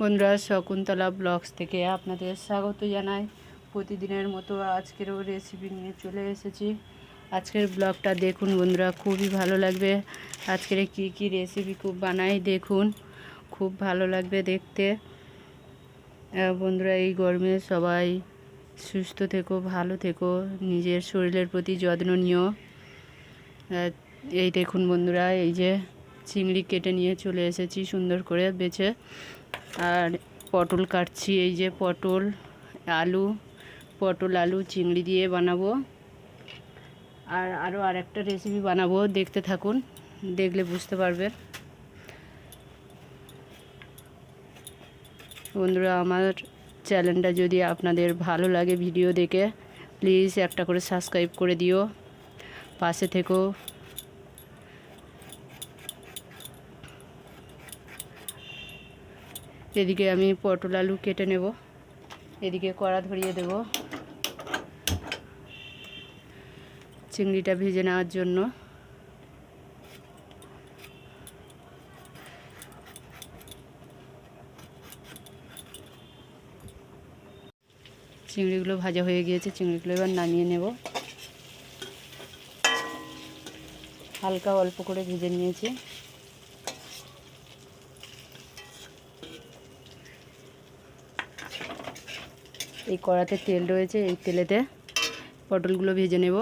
বন্ধুরা, শকুন্তলা ব্লগস থেকে আপনাদের স্বাগত জানাই। প্রতিদিনের মতো আজকেরও রেসিপি নিয়ে চলে এসেছি। আজকের ব্লগটা দেখুন বন্ধুরা, খুবই ভালো লাগবে। আজকের কি রেসিপি খুব বানাই দেখুন, খুব ভালো লাগবে দেখতে। বন্ধুরা, এই গরমে সবাই সুস্থ থেকো, ভালো থেকো, নিজের শরীরের প্রতি যত্ন নিও। এই দেখুন বন্ধুরা, এই যে চিংড়ি কেটে নিয়ে চলে এসেছি সুন্দর করে বেছে। আর পটল কাটছি, এই যে পটল আলু চিংড়ি দিয়ে বানাবো। আর আরেকটা রেসিপি বানাবো, দেখতে থাকুন, দেখলে বুঝতে পারবেন। বন্ধুরা, আমার চ্যানেলটা যদি আপনাদের ভালো লাগে ভিডিও দেখে, প্লিজ একটা করে সাবস্ক্রাইব করে দিও, পাশে থেকো। এদিকে আমি পটল আলু কেটে নেব, এদিকে কড়া ধরিয়ে দেব চিংড়িটা ভেজে নেওয়ার জন্য। চিংড়িগুলো ভাজা হয়ে গিয়েছে, চিংড়িগুলো এবার নামিয়ে নেব। হালকা অল্প করে ভেজে নিয়েছি। এই কড়াতে তেল রয়েছে, এই তেলেতে পটলগুলো ভেজে নেব।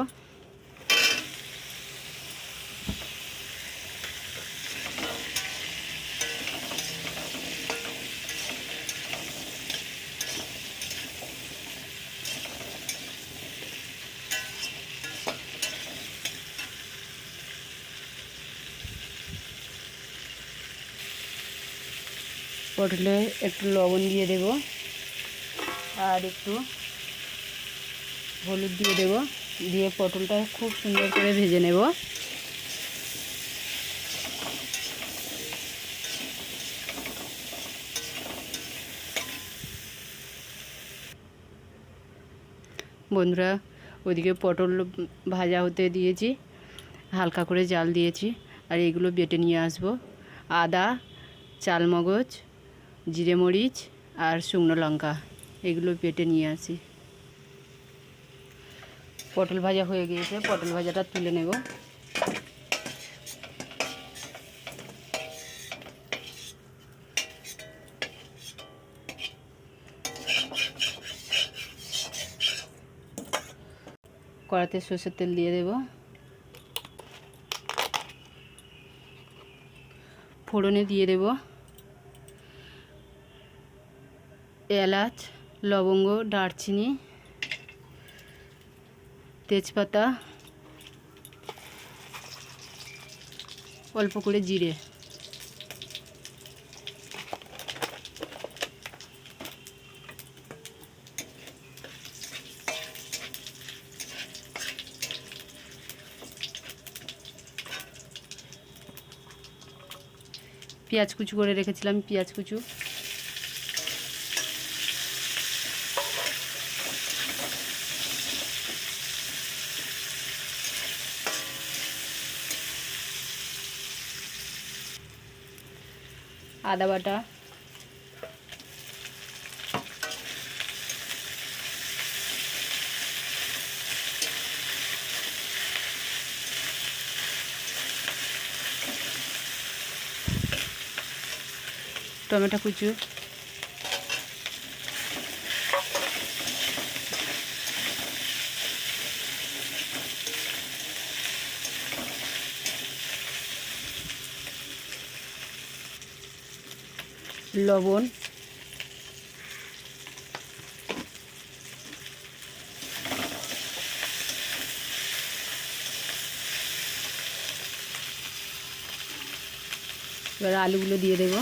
পটলে একটু লবণ দিয়ে দেব আর একটু হলুদ দিয়ে দেব, দিয়ে পটলটা খুব সুন্দর করে ভেজে নেব। বন্ধুরা, ওইদিকে পটল ভাজা হতে দিয়েছি, হালকা করে জাল দিয়েছি। আর এগুলো বেটে নিয়ে আসব। আদা, চালমগজ, জিরে মরিচ আর শুকনো লঙ্কা, এগুলো বেটে নিয়ে আসি। পটল ভাজা হয়ে গিয়েছে, পটল ভাজাটা তুলে নেব। কড়াতে সরষের তেল দিয়ে দেব। ফোড়নে দিয়ে দেব এলাচ, লবঙ্গ, দারচিনি, তেজপাতা, অল্প করে জিরে। পেঁয়াজ কুচু করে রেখেছিলাম, পেঁয়াজ কুচু। আদা বাটা, টমেটো কুচু, লবণ, এবার আলুগুলো দিয়ে দেব।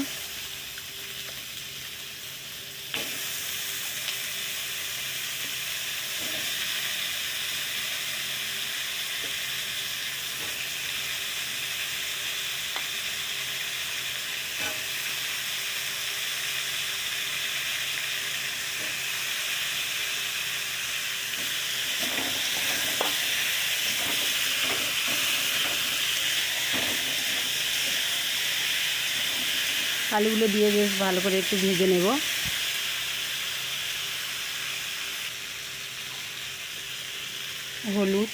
আলুগুলো দিয়ে বেশ ভালো করে একটু ভেজে নেব। হলুদ,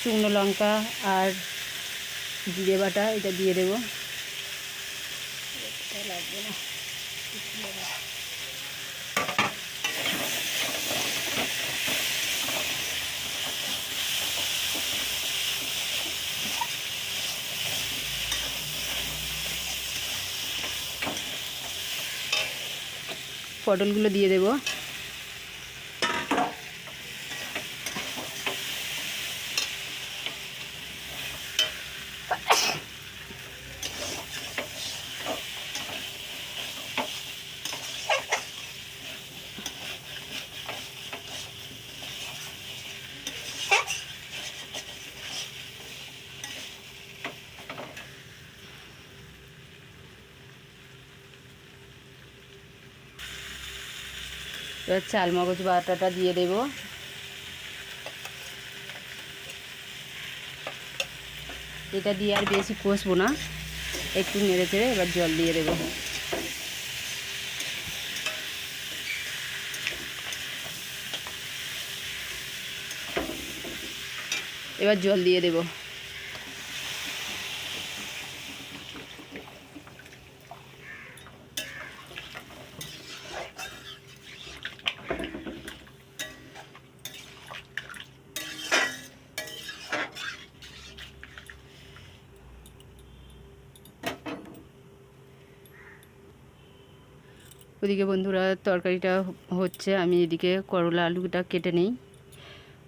শুকনো লঙ্কা আর জিরে বাটা এটা দিয়ে দেবো। লাগবে না। পটলগুলো দিয়ে দেবো। এবার চাল মগজ বাটাটা দিয়ে দেব। এটা দিয়ে আর বেশি কষবো না, একটু নেড়ে চেড়ে এবার জল দিয়ে দেব। এবার জল দিয়ে দেব। ওদিকে বন্ধুরা তরকারিটা হচ্ছে, আমি এদিকে করলা আলুটা কেটে নিই।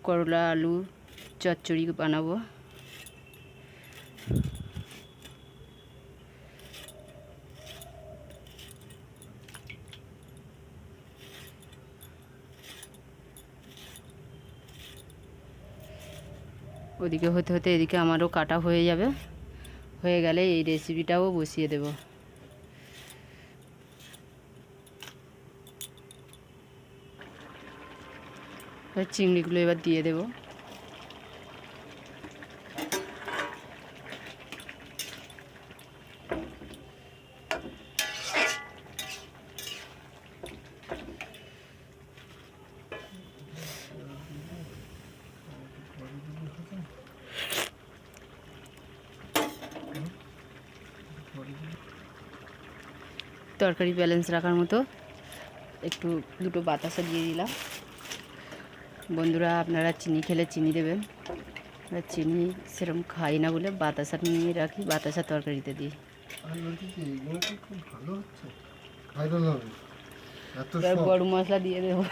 করলা আলু চচ্চড়ি বানাবো। ওদিকে হতে হতে এদিকে আমারও কাটা হয়ে যাবে। হয়ে গেলে এই রেসিপিটাও বসিয়ে দেব। চিংড়িগুলো এবার দিয়ে দেব। তরকারি ব্যালেন্স রাখার মতো একটু দুটো বাতাসা দিয়ে দিলাম। বন্ধুরা আপনারা চিনি খেলে চিনি দেবেন, চিনি সেরকম খাই না বলে বাতাসা নিয়ে রাখি, বাতাসা তরকারিতে দিই। গরম মশলা দিয়ে দেবো।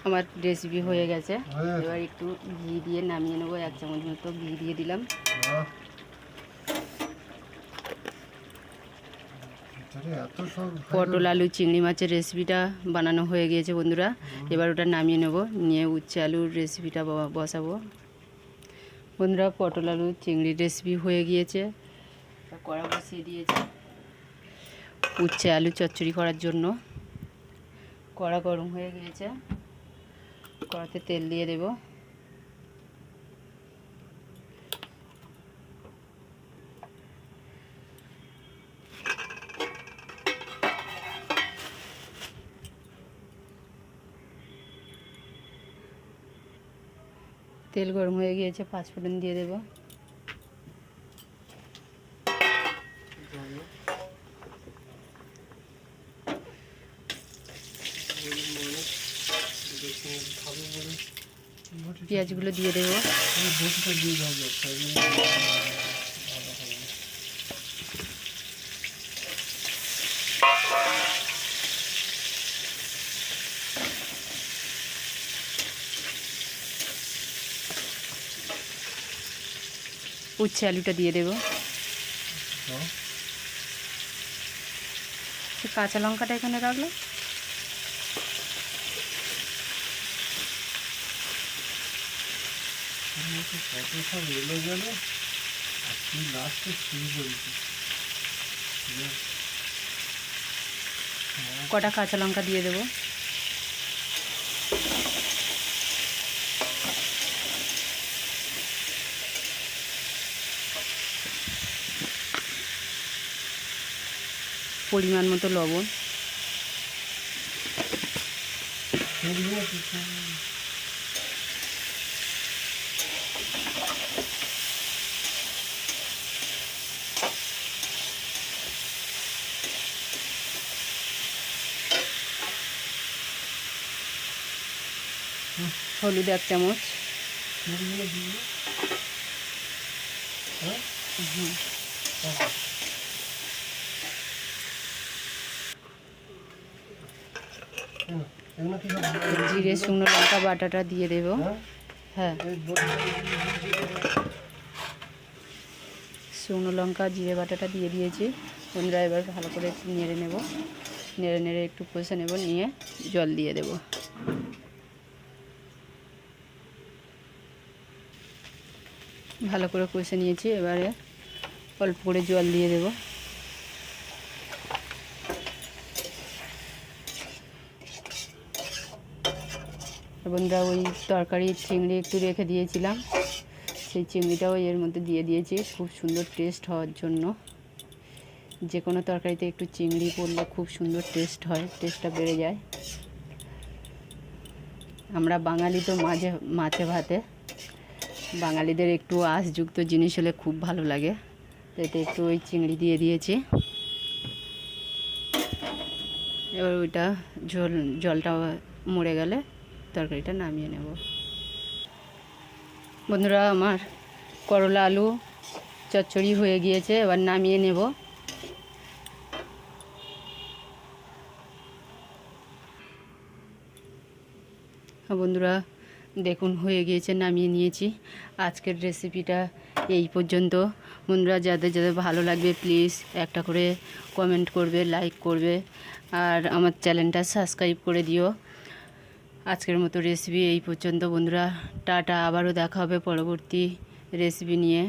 আমার রেসিপি হয়ে গেছে। এবার একটু ঘি দিয়ে নামিয়ে নেবো। 1 চামচ মতো ঘি দিয়ে দিলাম। পটল আলু চিংড়ি মাছের রেসিপিটা বানানো হয়ে গিয়েছে বন্ধুরা। এবার ওটা নামিয়ে নেব, নিয়ে উচ্ছে আলুর রেসিপিটা বসাবো। বন্ধুরা পটল আলু চিংড়ির রেসিপি হয়ে গিয়েছে। কড়া বসিয়ে দিয়েছে উচ্ছে আলু চচ্চড়ি করার জন্য। কড়া গরম হয়ে গিয়েছে, কড়াতে তেল দিয়ে দেব। তেল গরম হয়ে গিয়েছে, 5 ফোড়ন দিয়ে দেব। পেঁয়াজগুলো দিয়ে দেব। উচ্ছে আলুটা দিয়ে দেব। কাঁচা লঙ্কাটা এখানে রাখলো। সব এলো গেল আর তুই লাস্টে শুরু করেছিস। কটা কাঁচা লঙ্কা দিয়ে দেবো। পরিমাণ মতো লবণ। হলুদ 1 চামচ। জিরে শুকনো লঙ্কা বাটাটা দিয়ে দেব। হ্যাঁ, শুকনো লঙ্কা জিরে বাটাটা দিয়ে দিয়েছি বন্ধুরা। এবার ভালো করে একটু নেড়ে নেব, নেড়ে নেড়ে একটু কষে নেব, নিয়ে জল দিয়ে দেব। ভালো করে কষে নিয়েছি, এবারে অল্প করে জল দিয়ে দেব। বন্ধুরা ওই তরকারির চিংড়ি একটু রেখে দিয়েছিলাম, সেই চিংড়িটাও এর মধ্যে দিয়ে দিয়েছি খুব সুন্দর টেস্ট হওয়ার জন্য। যে কোনো তরকারিতে একটু চিংড়ি পড়লে খুব সুন্দর টেস্ট হয়, টেস্টটা বেড়ে যায়। আমরা বাঙালি তো মাছে ভাতে বাঙালিদের একটু আঁশযুক্ত জিনিস হলে খুব ভালো লাগে। তো এতে একটু ওই চিংড়ি দিয়ে দিয়েছি। এবার ওইটা জলটা মরে গেলে তরকারিটা নামিয়ে নেব। বন্ধুরা আমার করলা আলু চচ্চড়ি হয়ে গিয়েছে, এবার নামিয়ে নেব। বন্ধুরা দেখুন হয়ে গিয়েছে, নামিয়ে নিয়েছি। আজকের রেসিপিটা এই পর্যন্ত। বন্ধুরা যাদের যাদের ভালো লাগবে প্লিজ একটা করে কমেন্ট করবে, লাইক করবে, আর আমার চ্যানেলটা সাবস্ক্রাইব করে দিও। আজকের মতো রেসিপি এই পর্যন্ত বন্ধুরা, টাটা। আবারও দেখা হবে পরবর্তী রেসিপি নিয়ে।